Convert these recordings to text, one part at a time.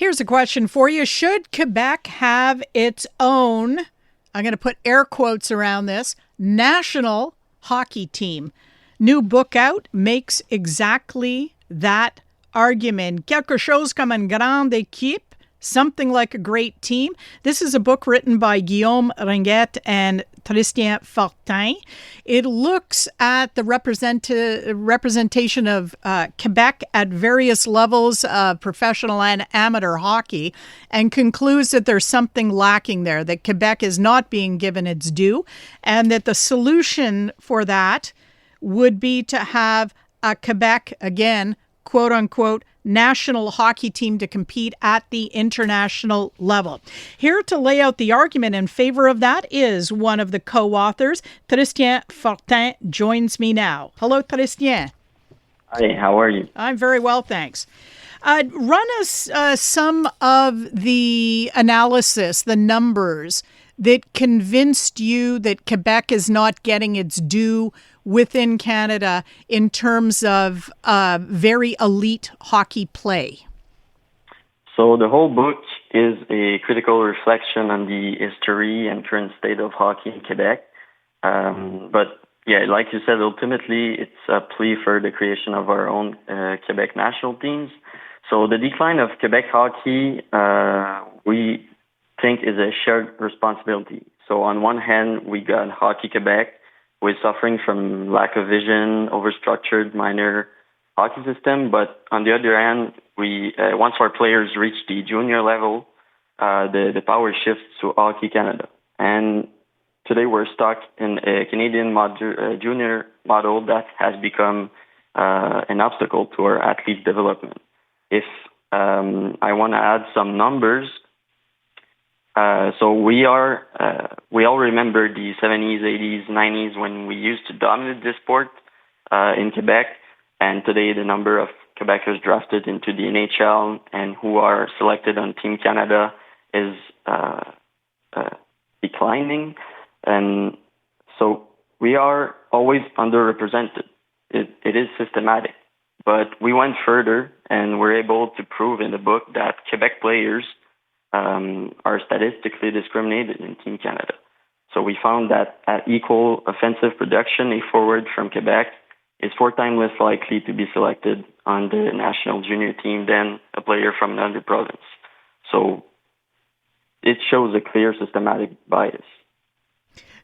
Here's a question for you. Should Quebec have its own, I'm going to put air quotes around this, national hockey team? New book out makes exactly that argument. Quelque chose, comme, grande équipe, something like a great team. This is a book written by Guillaume Ringuette and Tristan Fortin. It looks at the representation of Quebec at various levels of professional and amateur hockey and concludes that there's something lacking there, that Quebec is not being given its due, and that the solution for that would be to have a Quebec, again, quote unquote, national hockey team to compete at the international level. Here to lay out the argument in favor of that is one of the co-authors. Tristan Fortin joins me now. Hello, Tristan. Hi, how are you? I'm very well, thanks. Run us some of the analysis, the numbers that convinced you that Quebec is not getting its due within Canada in terms of very elite hockey play. So the whole book is a critical reflection on the history and current state of hockey in Quebec. But yeah, like you said, ultimately it's a plea for the creation of our own Quebec national teams. So the decline of Quebec hockey, we think is a shared responsibility. So on one hand, we got Hockey Quebec, who is suffering from lack of vision, overstructured minor hockey system. But on the other hand, we once our players reach the junior level, the power shifts to Hockey Canada. And today we're stuck in a Canadian junior model that has become an obstacle to our athletes' development. If I want to add some numbers, so we all remember the 70s, 80s, 90s when we used to dominate this sport in Quebec, and today the number of Quebecers drafted into the NHL and who are selected on Team Canada is declining, and so we are always underrepresented. It is systematic, but we went further and were able to prove in the book that Quebec players are statistically discriminated in Team Canada. So we found that at equal offensive production, a forward from Quebec is 4 times less likely to be selected on the national junior team than a player from another province. So it shows a clear systematic bias.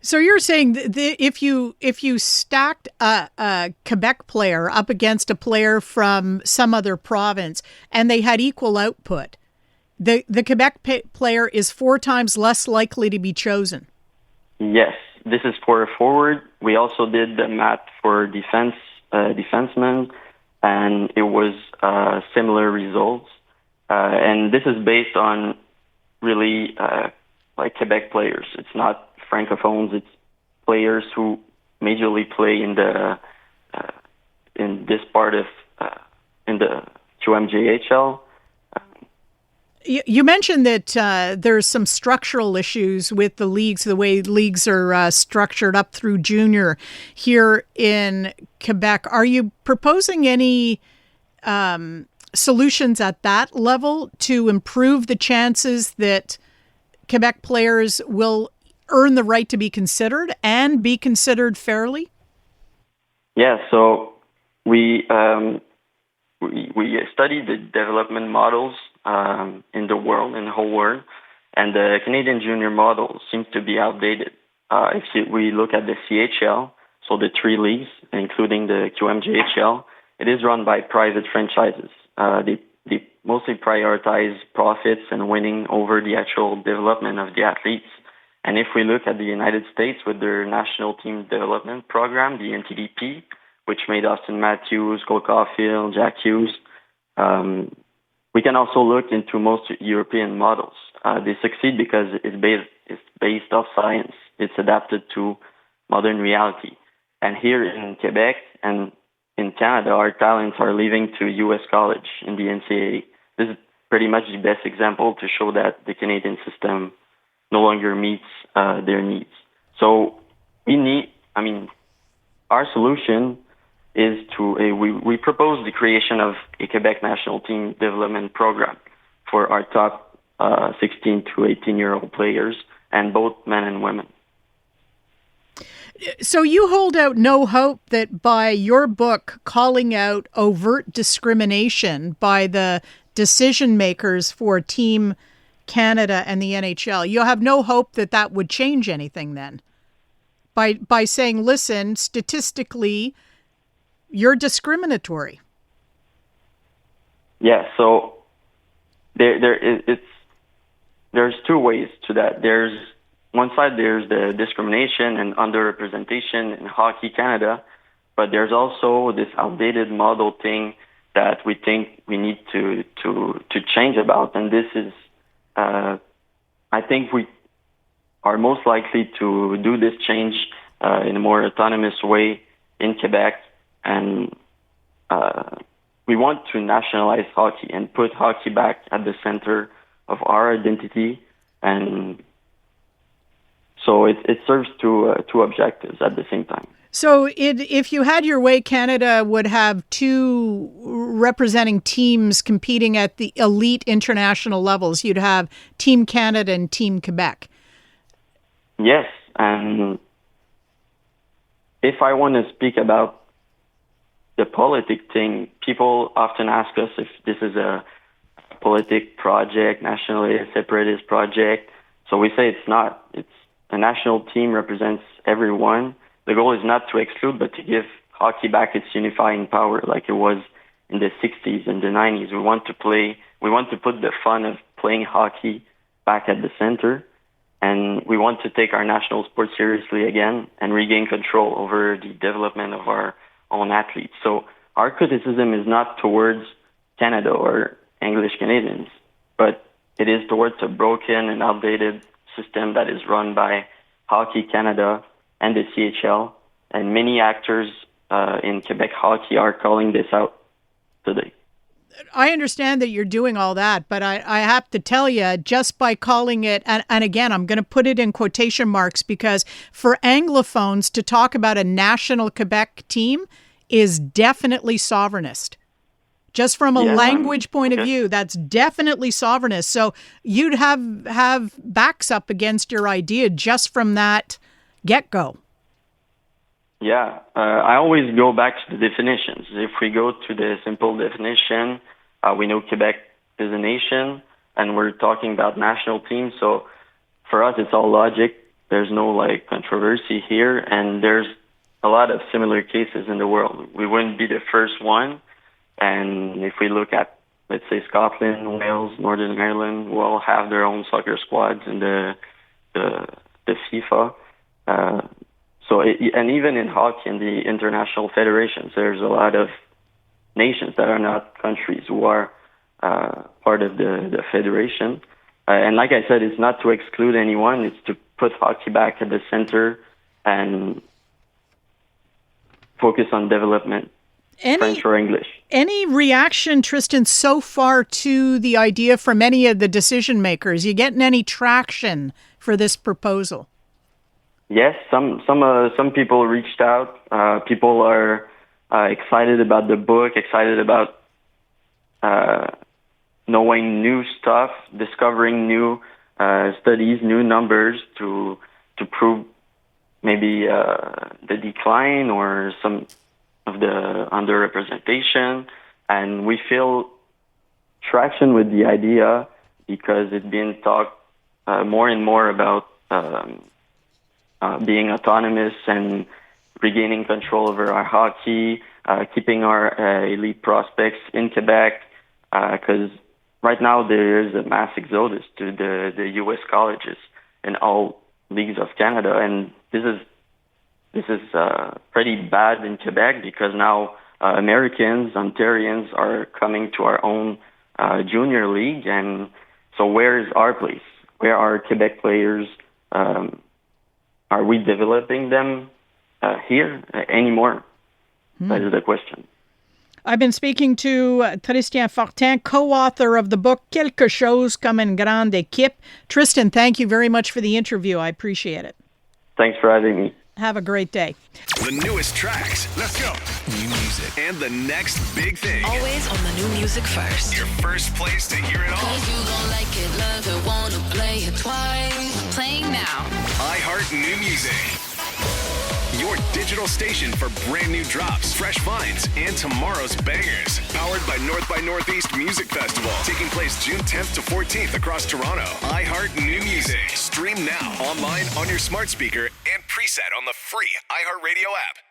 So you're saying that if you stacked a Quebec player up against a player from some other province and they had equal output, the Quebec player is 4 times less likely to be chosen? Yes, this is for a forward. We also did the math for defensemen, and it was similar results. And this is based on really like Quebec players. It's not francophones. It's players who majorly play in the in this part of in the QMJHL. You mentioned that there's some structural issues with the leagues, the way leagues are structured up through junior here in Quebec. Are you proposing any solutions at that level to improve the chances that Quebec players will earn the right to be considered and be considered fairly? Yeah, so we studied the development models in the world, in the whole world, and the Canadian junior model seems to be outdated. If we look at the CHL, so the 3 leagues, including the QMJHL, it is run by private franchises. They mostly prioritize profits and winning over the actual development of the athletes. And if we look at the United States with their National Team Development Program, the NTDP, which made Austin Matthews, Cole Caulfield, Jack Hughes, we can also look into most European models. They succeed because it's based off science. It's adapted to modern reality. And here in Quebec and in Canada, our talents are leaving to U.S. college in the NCAA. This is pretty much the best example to show that the Canadian system no longer meets their needs. So our solution is we propose the creation of a Quebec national team development program for our top 16 to 18-year-old players, and both men and women. So you hold out no hope that by your book calling out overt discrimination by the decision makers for Team Canada and the NHL, you have no hope that that would change anything then? By saying, listen, statistically, you're discriminatory. Yeah, so there's two ways to that. There's one side, there's the discrimination and underrepresentation in Hockey Canada, but there's also this outdated model thing that we think we need to change about. And this is, I think we are most likely to do this change in a more autonomous way in Quebec. And we want to nationalize hockey and put hockey back at the center of our identity. And so it serves two objectives at the same time. So if you had your way, Canada would have two representing teams competing at the elite international levels. You'd have Team Canada and Team Quebec. Yes, and if I want to speak about the politic thing, people often ask us if this is a politic project, nationally separatist project. So we say it's not. It's a national team represents everyone. The goal is not to exclude, but to give hockey back its unifying power like it was in the 60s and the 90s. We want to put the fun of playing hockey back at the center, and we want to take our national sport seriously again and regain control over the development of our own athletes. So our criticism is not towards Canada or English Canadians, but it is towards a broken and outdated system that is run by Hockey Canada and the CHL, and many actors in Quebec hockey are calling this out today. I understand that you're doing all that, but I have to tell you, just by calling it, and again, I'm going to put it in quotation marks, because for Anglophones to talk about a national Quebec team is definitely sovereignist. Just from a language point of view, that's definitely sovereignist. So you'd have backs up against your idea just from that get-go. Yeah, I always go back to the definitions. If we go to the simple definition, we know Quebec is a nation, and we're talking about national teams. So for us, it's all logic. There's no controversy here, and there's a lot of similar cases in the world. We wouldn't be the first one. And if we look at, let's say, Scotland, Wales, Northern Ireland, who all have their own soccer squads in the FIFA. And even in hockey and the international federations, there's a lot of nations that are not countries who are part of the federation. And like I said, it's not to exclude anyone. It's to put hockey back at the center and focus on development, French or English. Any reaction, Tristan, so far to the idea from any of the decision makers? You getting any traction for this proposal? Yes, some people reached out. People are excited about the book, excited about knowing new stuff, discovering new studies, new numbers to prove maybe the decline or some of the underrepresentation. And we feel traction with the idea because it's being talked more and more about being autonomous and regaining control over our hockey, keeping our elite prospects in Quebec, because right now there is a mass exodus to the U.S. colleges in all leagues of Canada, and this is pretty bad in Quebec because now Americans, Ontarians are coming to our own junior league, and so where is our place? Where are Quebec players? Are we developing them here anymore? That is the question. I've been speaking to Tristan Fortin, co-author of the book Quelque, comme, grande, équipe. Tristan, thank you very much for the interview. I appreciate it. Thanks for having me. Have a great day. The newest tracks. Let's go. New music. And the next big thing. Always on the new music first. Your first place to hear it all. 'Cause you gon' like it, love it, wanna play it twice. Playing now. iHeart New Music. Your digital station for brand new drops, fresh finds, and tomorrow's bangers. Powered by North by Northeast Music Festival. Taking place June 10th to 14th across Toronto. iHeart New Music. Stream now, online, on your smart speaker, and preset on the free iHeartRadio app.